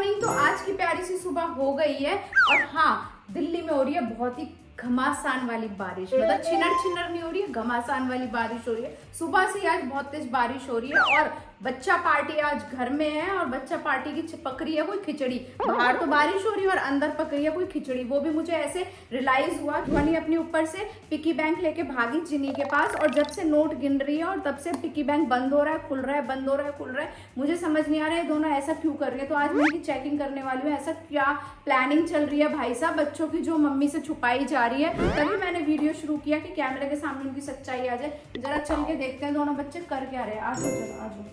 Morning. तो आज की प्यारी सी सुबह हो गई है और हाँ, दिल्ली में हो रही है बहुत ही घमासान वाली बारिश। मतलब छिनर छिनर नहीं हो रही है, घमासान वाली बारिश हो रही है। सुबह से आज बहुत तेज बारिश हो रही है और बच्चा पार्टी आज घर में है और बच्चा पार्टी की पक रही है कोई खिचड़ी। बाहर तो बारिश हो रही है और अंदर पक रही है कोई खिचड़ी। वो भी मुझे ऐसे रियलाइज हुआ, ध्वनि अपने ऊपर से पिकी बैंक लेके भागी जिनी के पास और जब से नोट गिन रही है और तब से पिकी बैंक बंद हो रहा है, खुल रहा है, बंद हो रहा है, खुल रहा है। मुझे समझ नहीं आ रहा है दोनों ऐसा क्यों कर रहे हैं। तो आज मैं इनकी चेकिंग करने वाली हूँ, ऐसा क्या प्लानिंग चल रही है भाई साहब बच्चों की जो मम्मी से छुपाई जा रही है। तभी मैंने वीडियो शुरू किया कि कैमरे के सामने उनकी सच्चाई आ जाए। जरा चल के देखते हैं दोनों बच्चे कर क्या रहे हैं। आ जाओ, चलो आ जाओ।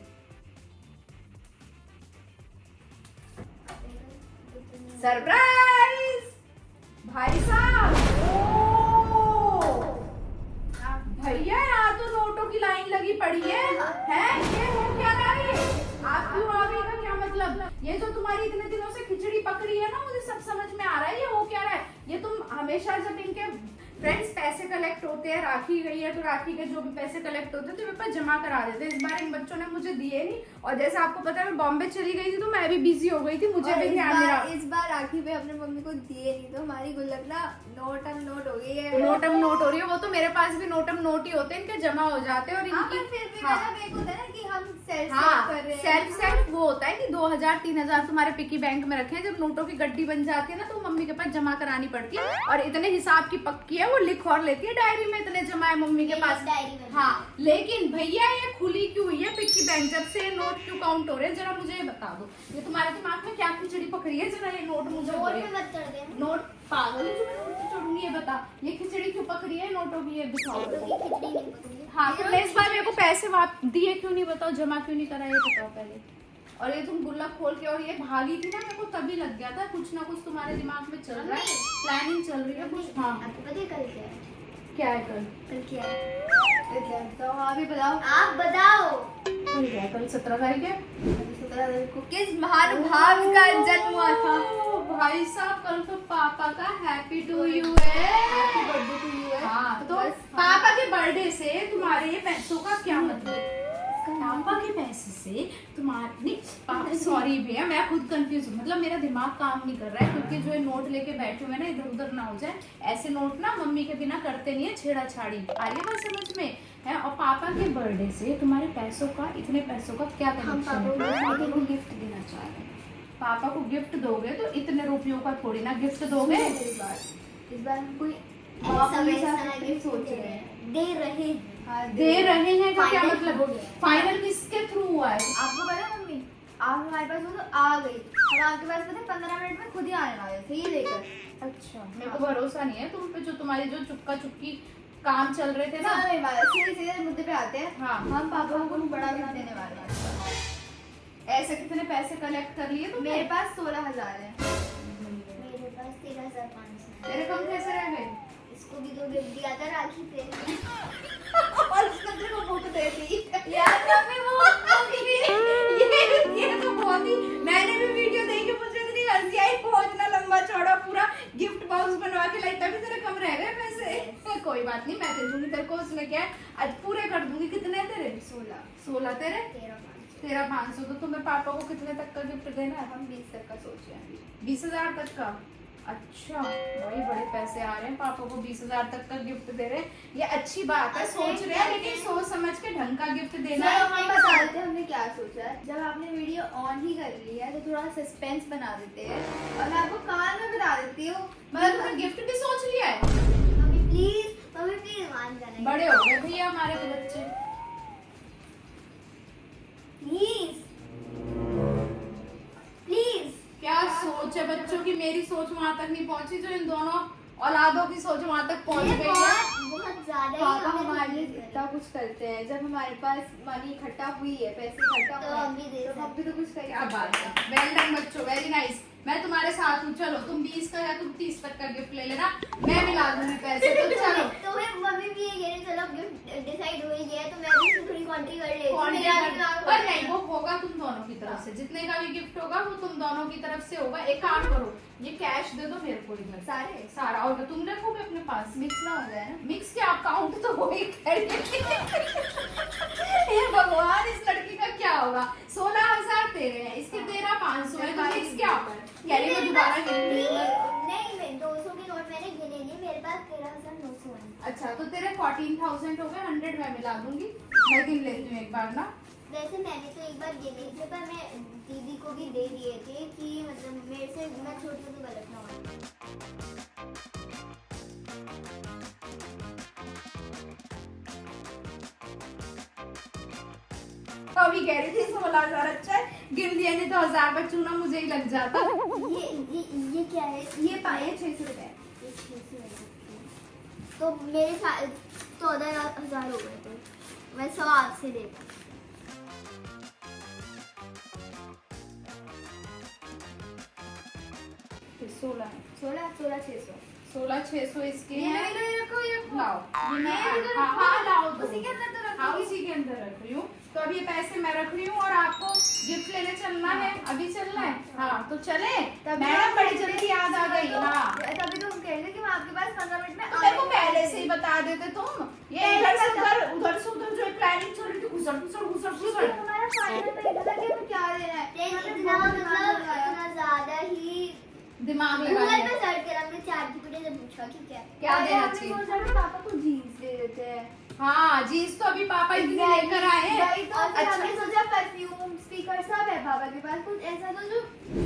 सरप्राइज भाई साहब, भैया यहाँ तो नोटों की लाइन लगी पड़ी है। ये हो क्या रहा है? आप क्यों आ गई का क्या मतलब? ये जो तुम्हारी इतने दिनों से खिचड़ी पक रही है ना, मुझे सब समझ में आ रहा है। ये हो क्या रहा है? ये तुम हमेशा जब इनके फ्रेंड्स पैसे कलेक्ट होते हैं, राखी गई है तो राखी के जो भी पैसे कलेक्ट होते हैं तो मेरे पास जमा करा देते हैं। इस बार इन बच्चों ने मुझे दिए नहीं और जैसे आपको पता है मैं बॉम्बे चली गई थी तो मैं भी बिजी हो गई थी। मुझे भी ध्यान नहीं रहा। इस बार राखी पे अपने मम्मी को दिए नहीं तो हमारी गुल्लक ना नोटम नोट हो गई है। नोटम नोट हो रही है। वो तो मेरे पास भी नोटम नोट ही होते हैं, इनके जमा हो जाते हैं और इनकी फिर भी हाँ, मतलब एक होता है ना कि हम सेल्फ कर रहे हैं। सेल्फ वो होता है कि 2000-3000 तुम्हारे पिकी बैंक में रखे हैं। जब नोटों की गड्डी बन जाती है ना तो मम्मी के पास जमा करानी पड़ती है और इतने हिसाब की पक्की है वो लिख और लेती है डायरी में, इतने जमा है मम्मी के पास डायरी में। हाँ, लेकिन भैया ये खुली क्यों हुई है पिकी बैंक? जब से नोट क्यों काउंट हो रहे हैं जरा मुझे ये बता दो। ये तुम्हारे दिमाग में क्या खिचड़ी पकड़ी है? जरा ये नोट मुझे नोट पागल है जो मैं नोट पे चढ़ूंगी। ये बता ये खिचड़ी क्यों पकड़ी है नोटों की? ये दिखाओ। हाँ, तो इस बार मेरे को पैसे दिए क्यों नहीं बताओ, जमा क्यों नहीं करा ये बताओ पहले। और ये तुम गुल्लक खोल के और ये भागी थी ना, मेरे को तभी लग गया था कुछ ना कुछ तुम्हारे दिमाग में चल रहा है, प्लानिंग चल रही है कुछ। हाँ, आपको पता है कल क्या है? क्या है कल? कल क्या है? तो आप ही बताओ। आप बताओ। कल क्या है? कल 17 तारीख है। 17 तारीख को किस महानुभाव का जन्म हुआ था? भाई साहब कल तो पापा का हैप्पी टू यू है। हैप्पी बर्थडे टू यू है। हाँ, तो पापा के बर्थडे से तुम्हारे पैसों का क्या मतलब? पापा के पैसे से तुम्हारे सॉरी भैया मैं खुद कंफ्यूज हूँ। मतलब मेरा दिमाग काम नहीं कर रहा है क्योंकि जो ये नोट लेके बैठे हुए ना इधर उधर ना हो जाए। ऐसे नोट ना मम्मी के बिना करते नहीं है, छेड़ा छाड़ी आ रही है बात समझ में है। और पापा के बर्थडे से तुम्हारे पैसों का, इतने पैसों का क्या कनेक्शन है? पापा को गिफ्ट देना चाह रहे हैं। पापा को गिफ्ट दोगे तो इतने रुपयों का थोड़ी ना गिफ्ट दोगे। इस बार हम कोई गिफ्ट सोच रहे हैं, दे रहे हैं। दे रहे हैं का क्या Final मतलब? हो गया। फाइनल किसके थ्रू हुआ है? आपको पता है मम्मी, आप हमारे पास हो तो आ गई। हम आपके पास पता है 15 मिनट में खुद ही आने वाले थे ये लेकर। अच्छा, मेरे को भरोसा नहीं है तुम पे। जो तुम्हारी जो चुपका चुपकी काम चल रहे थे ना, सीधे सीधे मुद्दे पे आते हैं। हाँ, हम पापा को बड़ा गिफ्ट देने वाले हैं। ऐसे कितने पैसे कलेक्ट कर लिए तुमने? मेरे पास 16,000 है। मेरे पास 13,500। तेरे कम कैसे रह गए? इसको भी तो गिफ्ट दिया था राखी पे। और उसने तेरे को बुक दे दी यार मम्मी वो ये तो बहुत ही, मैंने भी वीडियो देखी, मुझे इतनी हंसी आई। पहुंचना लंबा चौड़ा पूरा गिफ्ट बॉक्स बनवा के लाई, तभी तेरे कम रह गए पैसे। कोई बात नहीं, मैं दे दूंगी तेरे को। उसमें क्या है, आज पूरे कर दूंगी। कितने तेरे? 16 तेरे 13,500। तो तुम्हें पापा को कितने तक का गिफ्ट देना है? हम 20 तक का सोच रहे हैं। 20,000 तक का? अच्छा, बड़ी बड़े पैसे आ रहे हैं। पापा को 20,000 तक का गिफ्ट दे रहे हैं, ये अच्छी बात है। सोच रहे हैं लेकिन सोच समझ के ढंग का गिफ्ट देना है। हम बता देते हैं हमने क्या सोचा है। जब आपने वीडियो ऑन ही कर लिया है तो थोड़ा सस्पेंस बना देते हैं और मैं आपको कान में बता देती हूँ। मतलब तुमने गिफ्ट भी सोच लिया है? मम्मी प्लीज मान जाना। बड़े हो गए भैया हमारे तो बच्चे। प्लीज क्या सोच है बच्चों की? मेरी सोच वहां तक नहीं पहुंची जो इन दोनों औलादों की सोच वहां तक पहुंच गई है। बहुत ज्यादा पापा हमारे लिए इतना कुछ करते हैं। जब हमारे पास मनी इकट्ठा हुई है, पैसे इकट्ठा तो हुए हम भी दे तो हम भी तो कुछ क्या करेंगे। बात है, वेल डन बच्चों, वेरी नाइस। मैं तुम्हारे साथ हूँ। चलो तुम 20 का या तुम 30 तक का गिफ्ट ले लेना, मैं मिला दूंगी पैसे। तो चलो तो फिर मम्मी भी ये कह रही चलो गिफ्ट डिसाइड हो ही गया तो मैं भी इसमें थोड़ी कॉन्ट्री कर लेती हूँ। पर नहीं, वो होगा तुम दोनों की तरफ से। जितने का भी गिफ्ट होगा वो तुम दोनों की तरफ से होगा। एक काम करो, ये कैश दे दो मेरे को इधर सारा और तुम रखोगे अपने पास। मिक्स ना हो जाए ना। मिक्स के अकाउंट तो हो ही ये भगवान, इस लड़की का क्या होगा? 16,000 तेरे हैं, इसके 13,500 500 है तो फिक्स क्या कहने को दोबारा गिननी है। नहीं मैं 200 के नोट मैंने गिने नहीं, मेरे पास 13,900 है। अच्छा तो तेरे 14,000 हो गए, 100 मैं मिला दूंगी, मैं गिन लेती हूँ एक बार ना। वैसे मैंने तो एक बार गिने थे, पर मैं दीदी को भी दे दिए थे कि मतलब मेरे से मैं छोटी हूँ तो गलत ना हो। तो अभी कह रही थी 16,000 अच्छा है, गिन दिया नहीं तो 1000 बच्चों ना मुझे ही लग जाता। ये क्या है? ये पाए 600 रुपए। तो मेरे 14,000 हो गए थे, मैं 100 से देता। 16,600 इसके ये हैं। नहीं रखो, ये लाओ ये भी तो हाँ लाओ दो। उसी के अंदर तो रखो। हाँ उसी के अंदर रख रही हूँ। तो अब ये पैसे मैं रख रही हूँ और आपको गिफ्ट लेने चलना है, अभी चलना है। हाँ तो चले, मैडम बड़ी जल्दी याद आ गई। हाँ तभी तो हम कह रहे थे कि मैं आपके पास 15 मिनट में तो मेरे को पहले से ही बता देते तुम। ये इधर से उधर जो प्लानिंग चल रही थी, घुसड़ हमारा फाइनल में इतना कि हमें क्या देना है, इतना मतलब इतना ज्यादा ही दिमाग लगा गूगल लिया। पे सर्च करा, हमने ChatGPT से पूछा कि क्या देना हमने चाहिए। सोचा कि पापा को जीन्स दे देते हैं। हाँ जीन्स तो अभी पापा इतनी लेकर आए हैं। वही तो फिर हमने सोचा परफ्यूम स्पीकर सब है पापा के पास, कुछ ऐसा तो जो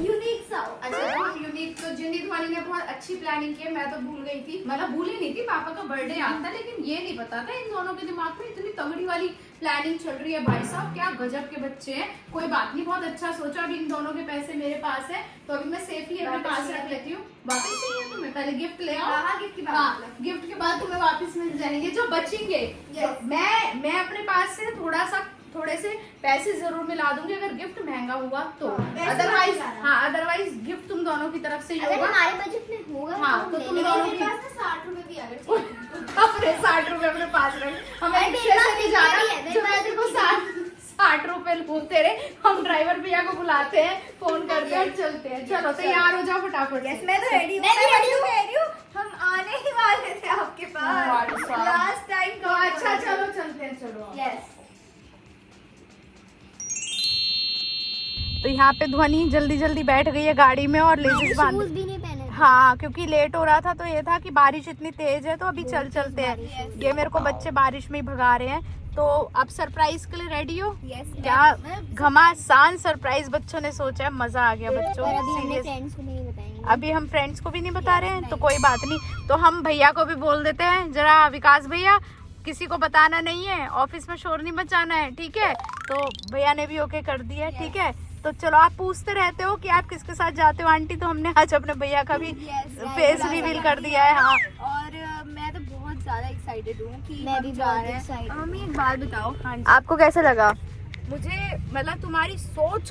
यूनिक सा हो। अच्छा तो यूनिक तो जिनित वाली ने बहुत अच्छी प्लानिंग की है, मैं तो भूल गई थी, मतलब भूल ही नहीं थी, पापा का बर्थडे आता लेकिन ये नहीं पता था इन दोनों के दिमाग में इतनी तगड़ी वाली प्लानिंग चल रही है। भाई साहब क्या गजब के बच्चे हैं। कोई बात नहीं, बहुत अच्छा सोचा। अभी इन दोनों के पैसे मेरे पास है तो अभी मैं सेफली अपने पास रख लेती हूँ। वापस चाहिए तुम्हें, पहले गिफ्ट ले आओ। हाँ, गिफ्ट की बात हाँ, मतलब। गिफ्ट के बाद तुम्हें वापस मिल जाएंगे जो बचेंगे। Yes. मैं अपने पास से थोड़े से पैसे जरूर मिला दूंगी अगर गिफ्ट महंगा हुआ तो। हाँ, अदरवाइज पैसे हाँ अदरवाइज गिफ्ट तुम दोनों की तरफ से ही अगर होगा। हमारे बजट में होगा हाँ, तो तो ले तुम लेंगे। दोनों मेरे की पास ना 60 रुपए भी अगर चाहिए। अपने 60 रुपए अपने पास रख, हमें अरे रिक्शे से नहीं जाना। मेरे पास जो मैं तेरे को 60 रुपए लूं तेरे, हम ड्राइवर भैया को बुलाते हैं, फोन करते हैं और चलते हैं। चलो तैयार हो जाओ फटाफट से। मैं तो रेडी हूँ। मैं भी ready हूँ। कह रही हूँ हम आने ही वाले थे आपके पास लास्ट टाइम। तो अच्छा चलो चलते हैं, चलो। यस। तो यहाँ पे ध्वनि जल्दी जल्दी बैठ गई है गाड़ी में और लेजिस बांध। शूज भी नहीं पहने थे। हाँ क्योंकि लेट हो रहा था तो ये था कि बारिश इतनी तेज है तो अभी चलते हैं। ये मेरे को बच्चे बारिश में ही भगा रहे हैं। तो अब सरप्राइज के लिए रेडी हो? Yes, क्या घमासान सरप्राइज बच्चों ने सोचा है, मजा आ गया बच्चों। पर अभी हमने Serious। फ्रेंड्स को नहीं बताएंगे। अभी हम फ्रेंड्स को भी नहीं बता रहे हैं तो कोई बात नहीं। तो हम भैया को भी बोल देते हैं, जरा विकास भैया किसी को बताना नहीं है, ऑफिस में शोर नहीं मचाना है, ठीक है? तो भैया ने भी ओके कर दिया है, ठीक है? तो चलो, आप पूछते रहते हो कि आप किसके साथ जाते हो आंटी, तो हमने आज अपने भैया का भी फेस रिवील कर दिया है। हाँ और मैं तो बहुत ज्यादा एक्साइटेड हूँ कि मैं भी हम जा बहुत रहे हैं। excited अब मम्मी एक बात बताओ, हाँ जी। आपको कैसा लगा? मुझे मतलब तुम्हारी सोच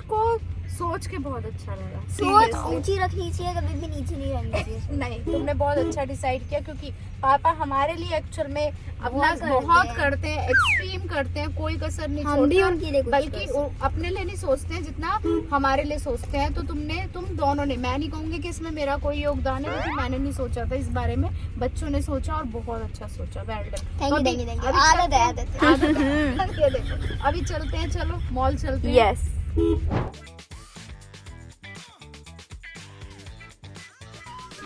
के बहुत अच्छा लगा। सोच Seriously। ऊंची रखनी चाहिए, कभी भी नीचे नहीं रहनी चाहिए। नहीं, तुमने बहुत अच्छा डिसाइड किया क्योंकि पापा हमारे लिए एक्चुअल में अपना बहुत बहुत करते करते हैं, एक्सट्रीम करते हैं, कोई कसर नहीं हम भी छोड़ते, उनके लिए कुछ बल्कि कर वो अपने लिए नहीं सोचते हैं जितना हमारे लिए सोचते हैं। तो तुम दोनों ने, मैं नहीं कहूंगी कि इसमें मेरा कोई योगदान है, क्योंकि मैंने नहीं सोचा था इस बारे में, बच्चों ने सोचा और बहुत अच्छा सोचा। Well done. Thank you, thank you, thank you। आदत है। ये देखो, अभी चलते हैं, चलो मॉल चलते हैं। यस।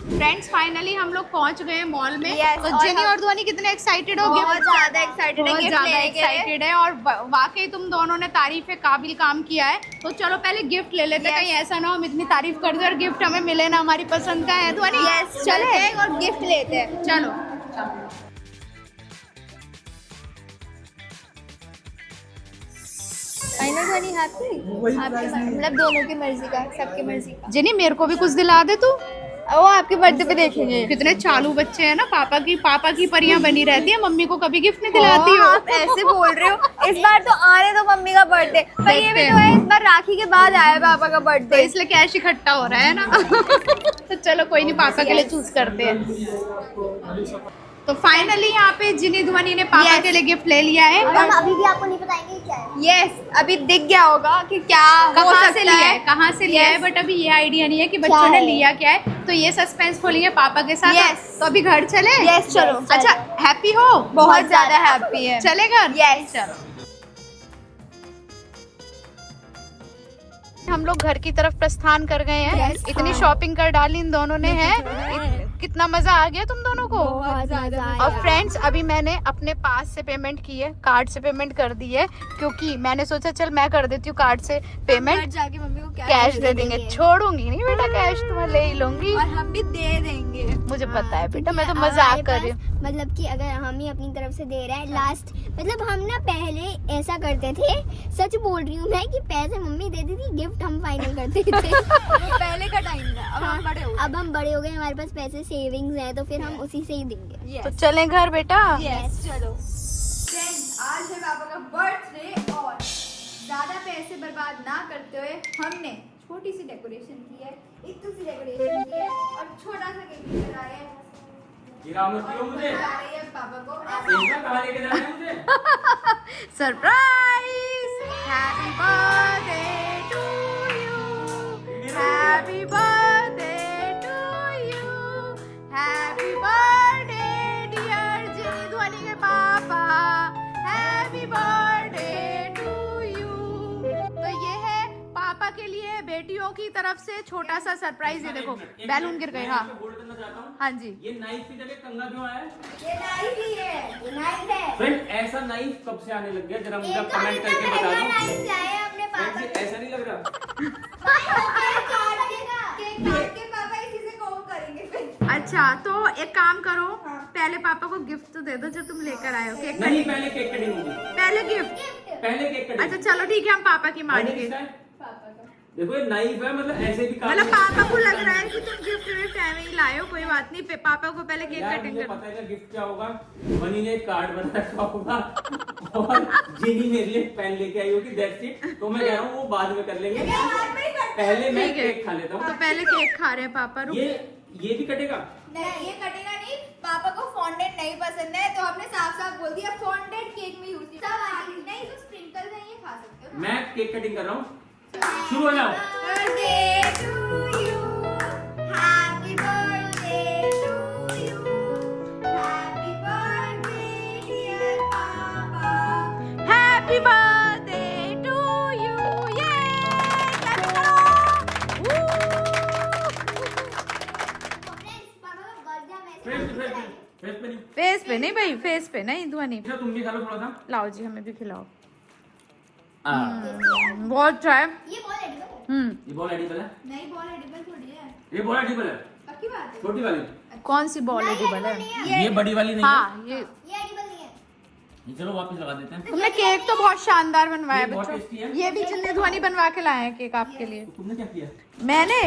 फ्रेंड्स फाइनली हम लोग पहुंच गए मॉल में। Yes, तो और जेनी हम- और ध्वनि कितने एक्साइटेड हो? बहुत गिफ्ट ज्यादा एक्साइटेड है बहुत गिफ्ट ज्यादा लेने के लिए। एक्साइटेड है और वाकई तुम दोनों ने तारीफ काबिल काम किया है। तो चलो पहले गिफ्ट ले लेते हैं, Yes. कहीं ऐसा ना हो हम इतनी तारीफ कर दे और गिफ्ट हमें मिले ना हमारी पसंद का है। ध्वनि यस, चले चलते हैं और गिफ्ट लेते हैं। चलो। फाइनल वाली हैप्पी, मतलब दोनों की मर्जी का, सबकी मर्जी का। जेनी मेरे को भी कुछ दिला दे तू। वो आपके बर्थडे पे देखेंगे। कितने चालू बच्चे हैं ना, पापा की परियां बनी रहती है, मम्मी को कभी गिफ्ट नहीं दिलाती हो। आप ऐसे बोल रहे हो। इस बार तो आने दो मम्मी का बर्थडे, पर ये भी देखते तो है इस बार राखी के बाद आया है पापा का तो बर्थडे। इसलिए कैश इकट्ठा हो रहा है ना। तो चलो कोई नहीं, पापा के लिए चूज करते हैं। तो फाइनली यहाँ पे जिनी ध्वनि ने पापा Yes. के लिए गिफ्ट ले लिया है। और हम अभी भी आपको नहीं बताएंगे क्या है। यस, अभी दिख गया होगा कि क्या हो कहाँ सकता से लिया है, है। कहाँ से लिया है, Yes. बट अभी ये आइडिया नहीं है कि क्या बच्चों ने है? लिया क्या है। तो ये सस्पेंस खोलेंगे पापा के साथ। Yes. तो अभी घर चले। Yes, चलो। अच्छा हैप्पी हो? बहुत ज्यादा हैप्पी है। चले घर? Yes. चलो। हम लोग घर की तरफ प्रस्थान कर गए हैं। इतनी शॉपिंग कर डाली इन दोनों ने है। कितना मजा आ गया तुम दोनों को। बहुत ज्यादा और फ्रेंड्स अभी मैंने अपने पास से पेमेंट की है, कार्ड से पेमेंट कर दी है, क्योंकि मैंने सोचा चल मैं कर देती हूँ कार्ड से पेमेंट, जाके मम्मी को कैश दे देंगे। छोड़ूंगी नहीं बेटा, कैश तुम्हें ले ही लूंगी। और हम भी दे देंगे। मुझे पता है बेटा, मैं तो क्योंकि मजाक हमारे कर रही हूँ। पास मतलब कि अगर हम ही अपनी तरफ से दे रहे हैं लास्ट, मतलब हम ना पहले ऐसा करते थे, सच बोल रही हूँ मैं, कि पैसे मम्मी देती थी, गिफ्ट हम फाइनल करते थे। वो पहले का टाइम था। अब हम बड़े हो गए, हमारे पास पैसे सेविंग्स है, तो फिर हम उसी से ही देंगे। तो चलें घर बेटा। चलो। फ्रेंड्स, आज है पापा का बर्थडे और ज्यादा पैसे बर्बाद ना करते हुए हमने छोटी सी डेकोरेशन की है, इतनी सी डेकोरेशन की है और छोटा सा केक लेकर आए हैं। मुझे जा रही है पापा को कहाँ लेके जा रहे हैं मुझे? Surprise! Happy birthday to you, happy birthday to you, happy birthday dear Jini Dhwani के पापा, हैप्पी बर्थडे टू यू। तो ये है पापा के लिए बेटियों की तरफ से छोटा सा सरप्राइज। ये देखो बैलून गिर गए। हाँ बोल करना चाहता हूँ, हाँ जी। ये नाइफ की जगह कंघा क्यों आया? ये नाइफ ही है, ये नाइफ है। फ्रेंड ऐसा नाइफ कब से आने लग गया, जरा मुझे कमेंट करके बता दो। नाइफ लाए अपने पापा फ्रेंड ऐसा नहीं लग रहा? केक काट के पापा इसी से कॉम करेंगे फिर। अच्छा तो एक काम करो, पहले पापा को गिफ्ट तो दे दो जो तुम लेकर आए हो। केक नहीं, पहले केक कटिंग होगी, पहले गिफ्ट। पहले केक कटिंग। अच्छा चलो ठीक है, हम पापा की मानेंगे। देखो ये नाइफ है, मतलब ऐसे भी काम मतलब नहीं- पापा को लग रहा है कि तुम गिफ्ट विफ्ट ऐਵੇਂ ही लाए हो, कोई बात नहीं। पापा को पहले केक यार कटिंग मुझे कर। पता है कि गिफ्ट क्या होगा। मनी ने एक कार्ड बना रखा होगा और जिनी मेरे लिए पेन लेके आई होगी, दैट्स इट। तो मैं कह रहा हूँ वो बाद में कर लेंगे, पहले मैं ठीक है। केक खा लेता तो हूँ। पहले केक खा रहे हैं पापा। रुक। ये भी कटेगा? नहीं, ये कटेगा नहीं। पापा को फॉन्डेंट नहीं पसंद है, तो हमने साफ साफ बोल दिया फॉन्डेंट केक में यूज नहीं, तो स्प्रिंकल नहीं, ये खा सकते हो। मैं केक कटिंग कर रहा हूँ, शुरू हो जाओ। Birthday to you, happy birthday to you, happy birthday dear Papa. Happy birthday to you. ये clap करो। फेस पे नहीं भाई, फेस पे नहीं ध्वनि। तुम भी खा लो थोड़ा सा। लाओ जी, हमें भी खिलाओ। बहुत अच्छा है। ये बॉल एडिबल है? ये बॉल एडिबल है? नहीं, बॉल एडिबल थोड़ी है। ये बॉल एडिबल है? पक्की बात है? छोटी वाली? कौन सी बॉल एडिबल है? ये बड़ी वाली नहीं हाँ ये एडिबल नहीं है। है? चलो वापस लगा देते हैं। तुमने केक तो बहुत शानदार बनवाया ये बहुत बच्चों। टेस्टी है। ये भी जिन्ने ध्वनि बनवा के लाए हैं केक आपके लिए। तुमने क्या किया? मैंने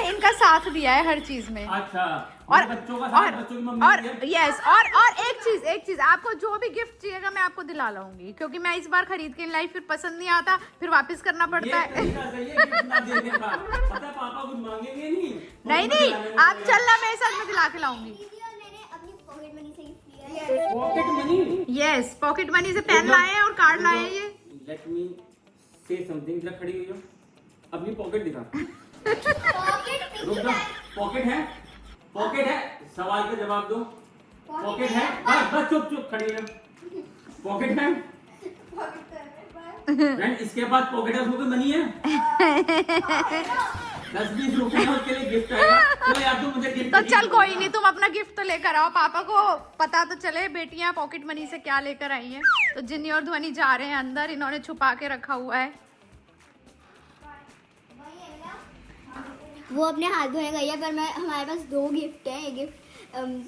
इनका साथ दिया है हर चीज में। अच्छा, और बच्चों का साथ, बच्चों की मम्मी और है। यस और एक चीज आपको जो भी गिफ्ट चाहिएगा मैं आपको दिला लाऊंगी, क्योंकि मैं इस बार खरीद के लाई, फिर पसंद नहीं आता, फिर वापस करना पड़ता ये है। तरीका सही है गिफ्ट ना देने का। पता है पापा कुछ मांगेंगे नहीं। नहीं आप चलना, मेरे साथ में दिला के लाऊंगी। मैंने अपनी पॉकेट मनी से गिफ्ट लिया है। Pocket money? Yes pocket money से पेन लाए हैं और कार्ड लाए हैं। ये लेट मी से समथिंग। जरा खड़ी हुई हो, अपनी पॉकेट दिखा। रुक जाओ, पॉकेट है? पॉकेट है? सवाल का जवाब दो। पॉकेट है? बस चुप चुप खड़ी है। पॉकेट है? फ्रेंड इसके पास पॉकेट है, उसमें कोई मनी है? 10-20 रुपए है, उसके लिए गिफ्ट आएगा। चलो यार तू मुझे गिफ्ट तो चल कोई नहीं, तुम अपना गिफ्ट तो लेकर आओ, पापा को पता तो चले बेटियां पॉकेट मनी से क्या लेकर आई हैं। तो जिन्नी और ध्वनि जा रहे हैं अंदर, इन्होंने छुपा के रखा हुआ है। वो अपने हाथ धोने गई है, पर मैं हमारे पास 2 गिफ्ट हैं। एक गिफ्ट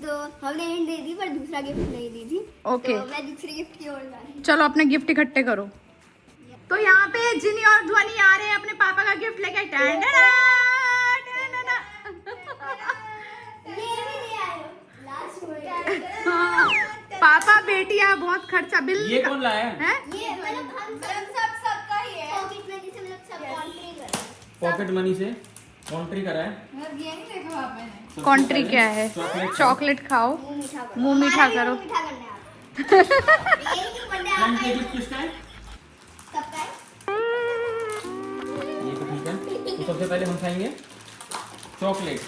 तो हमने हिंट दे दी, पर दूसरा गिफ्ट नहीं दी थी। ओके। तो मैं दूसरे गिफ्ट की ओर जा रही हूँ। चलो अपने गिफ्ट इकट्ठे करो। तो यहाँ पे जिनी और ध्वनि आ रहे हैं अपने पापा का गिफ्ट लेके। ये भी ले आए हो लास्ट में। पापा बेटियां बहुत खर्चा बिल। ये कौन लाया है? हैं? ये मतलब हम सबका ही है। पॉकेट मनी से मतलब सब कॉन्ट्री कर रहे हैं। पॉकेट मनी से कॉन्ट्री करा है। मतलब ये नहीं देखा पापा ने। कॉन्ट्री क्या है? चॉकलेट। चॉकलेट खाओ, मुंह मीठा करो। मुंह मीठा हमारा भी करो। मुंह मीठा करना है आपको। ये नहीं बर्थडे फ्रेंड आपका ये है, गिफ्ट किसका है? सबका है। ये तो ठीक है। तो सबसे पहले हम खाएंगे चॉकलेट।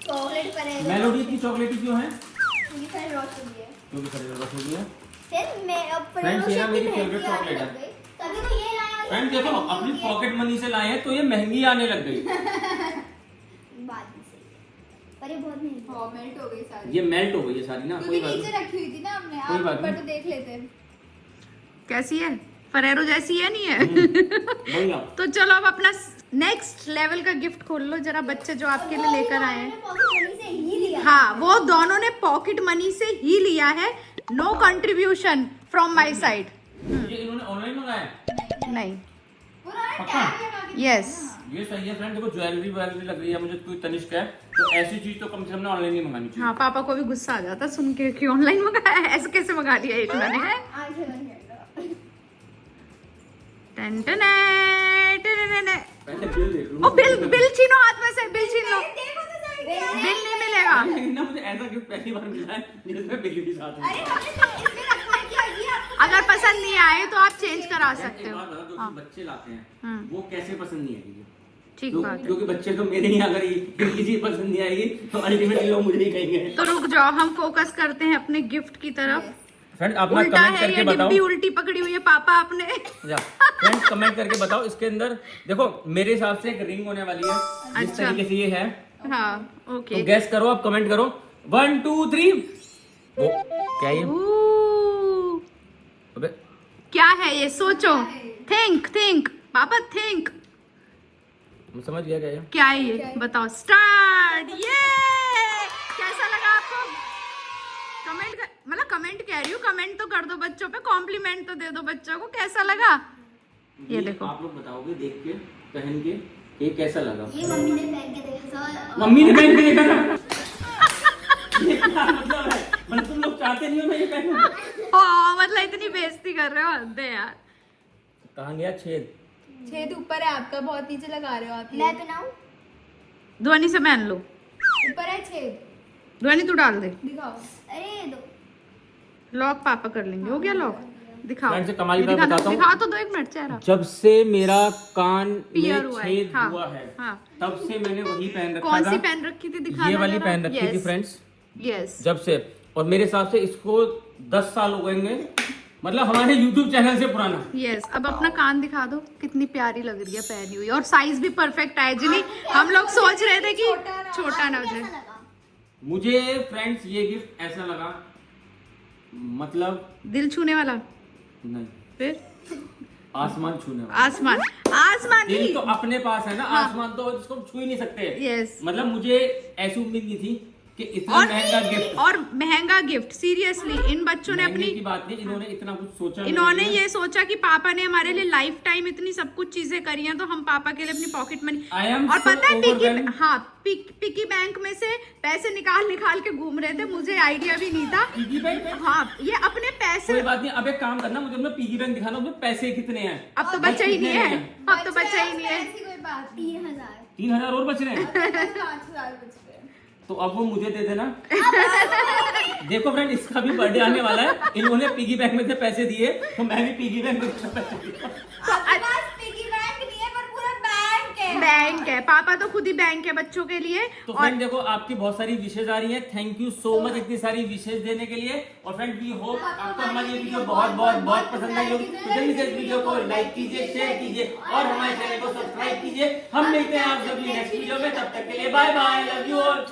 चॉकलेट पर है। मेलोडी की चॉकलेट क्यों है? ये सारी रोस्ट हो गई है। क्योंकि खरीद रस हो गया। फिर मैं अब Friends, ये ना मेरी favorite आने chocolate है। लग गई। तभी तो ये लाया और फ्रेंड देखो अपनी पॉकेट मनी से लाए हैं तो ये महंगी आने लग गई। बात भी सही है, पर ये बहुत महंगी हाँ मेल्ट हो गई सारी, ये मेल्ट हो गई है सारी ना, क्योंकि कोई बात नीचे नहीं। रखी हुई थी ना हमने। कोई आप बात ऊपर नहीं। तो देख लेते। कैसी है फरेरो जैसी है नहीं है? बढ़िया। तो चलो अब अपना नेक्स्ट लेवल का गिफ्ट खोल लो जरा, बच्चे जो आपके लिए लेकर आए हैं। पॉकेट मनी से ही लिया। हाँ वो दोनों ने पॉकेट मनी से ही लिया है, no contribution from my side. ये इन्होंने ऑनलाइन मंगाया है? नहीं, पुराना पक्का? टैग लगा के यस ये सही है फ्रेंड। देखो ज्वेलरी वगैरह लग रही है मुझे, कोई तनिष्क है तो ऐसी चीज तो कम से कम ऑनलाइन ही मंगानी चाहिए। हाँ पापा को भी गुस्सा आ जाता सुन के कि ऑनलाइन मंगाया है, ऐसे कैसे मंगा लिया ये मैंने। आंखें बंद कर लो। टन टन टन टन टन। पहले बिल देख लूं। ओ बिल छीनो हाथ में से, बिल छीन लो, देखो तो सही क्या है। बिल नहीं मिलेगा। लेकिन ना मुझे ऐसा गिफ्ट पहली बार मिला है जिसमें बिल भी साथ है। अरे हमने तो इसमें रखा है कि ये आपको अगर पसंद नहीं आए तो आप चेंज करा सकते एक हो। बात बताओ, जो हाँ, बच्चे लाते हैं हम्म। वो कैसे पसंद नहीं आएगी? ठीक बात है। क्योंकि बच्चे तो मेरे ही अगर ये चीज पसंद नहीं आएगी तो अल्टीमेटली लोग मुझे ही कहेंगे। तो रुक जाओ, हम फोकस करते हैं अपने गिफ्ट की तरफ। फ्रेंड अपना उल्टा कमेंट है करके ये बताओ। डिब्बी उल्टी पकड़ी हुई है पापा आपने। या फ्रेंड कमेंट करके बताओ इसके अंदर। देखो मेरे हिसाब से एक रिंग होने वाली है जिस अच्छा। तरीके से ये है, हाँ तो ओके। गैस करो, आप कमेंट करो 1 2 3। वो क्या है ये? अबे क्या है ये? सोचो, थिंक थिंक पापा थिंक। मैं समझ गया क्या है। क्या है ये बताओ। स्टार्ट। ये कैसा लगा आपको? कमेंट कर, मतलब कमेंट कह रही हूँ, कमेंट तो कर दो बच्चों पे, कॉम्प्लीमेंट तो दे दो बच्चों को। कैसा लगा ये देखो। आप लोग बताओगे देख के, पहन के ये कैसा लगा। ये मम्मी ने पहन के देखा था। मम्मी ने पहन के देखा था। ये क्या मतलब है? मतलब तुम लोग चाहते नहीं हो मैं ये पहनूं? हाँ मतलब इतनी बेइज्जती कर रहे हो, हद है यार। कहाँ गया छेद? छेद ऊपर है आपका, बहुत नीचे लगा रहे हो आप। मैं पहनाऊं? ध्वनि से पहन लो, ऊपर है छेद, ध्वनि तू डाल दे। दिखाओ। अरे दो। लॉक पापा कर लेंगे। हो गया लॉक? दिखाओ। फ्रेंड से कमाल ये बात दिखा दो, बताता हूँ। दिखा तो दो एक मिनट चेहरा। जब से मेरा कान पियर में हुआ है, छेद हाँ, हुआ है हाँ। तब से मैंने वही पहन रखा कौन था। सी पहन रखी थी? दिखा ये वाली पहन रखी थी फ्रेंड्स यस। जब से, और मेरे हिसाब से इसको 10 साल हो गए, मतलब हमारे YouTube चैनल से पुराना। यस। अब अपना कान दिखा दो, कितनी प्यारी लग रही है पहनी हुई, और साइज भी परफेक्ट है। जिन्हें हम लोग सोच रहे थे कि छोटा ना हो जाए। कैसा लगा? मुझे फ्रेंड्स ये गिफ्ट ऐसा लगा, मतलब दिल छूने वाला, नहीं, फिर आसमान छूने वाला। आसमान, आसमान दिल नहीं। तो अपने पास है ना, हाँ। आसमान तो इसको हम छू ही नहीं सकते। यस। मतलब मुझे ऐसी उम्मीद नहीं थी कि इतना और महंगा गिफ्ट। और महंगा गिफ्ट, सीरियसली इन बच्चों ने महंगे अपनी, की बात नहीं, इन्होंने इतना कुछ सोचा मेरे इन्होंने लिए। ये सोचा कि पापा ने हमारे लिए लाइफ टाइम इतनी सब कुछ चीजें करी हैं, तो हम पापा के लिए अपनी पॉकेट मनी। I am और so पता है पिकी, overwhelmed। हाँ पिकी बैंक में से पैसे निकाल निकाल के घूम रहे थे, मुझे आइडिया भी नहीं था। Piggy bank? हाँ ये अपने कोई पैसे, बात नहीं, अब एक काम करना, मुझे अपना पिगी बैंक दिखाना, उसमें पैसे कितने हैं। अब तो बचा ही नहीं है, अब तो बचा ही नहीं है। ऐसी कोई बात 3000। 3000 और बच रहे हैं। 5000 बच गए। तो अब वो मुझे दे देना। देखो फ्रेंड इसका भी बर्थडे आने वाला है, इन्होंने पिगी बैंक में से पैसे दिए तो मैं भी पिगी बैंक में से पैसे दिए। आपके पास पिगी बैंक नहीं है पर पूरा बैंक है। बैंक है, पापा तो खुद ही बैंक है बच्चों के लिए। तो और फ्रेंड देखो आपकी बहुत सारी विशेष आ रही हैं, थैंक यू सो मच इतनी सारी विशेष देने के लिए। और फ्रेंड वी होप आपको हमारी ये वीडियो बहुत बहुत बहुत पसंद आई होगी। तो जल्दी से इस वीडियो को लाइक कीजिए, शेयर कीजिए और हमारे चैनल को सब्सक्राइब कीजिए। हम मिलते हैं आप सभी नेक्स्ट वीडियो में, तब तक के लिए बाय बाय, लव यू और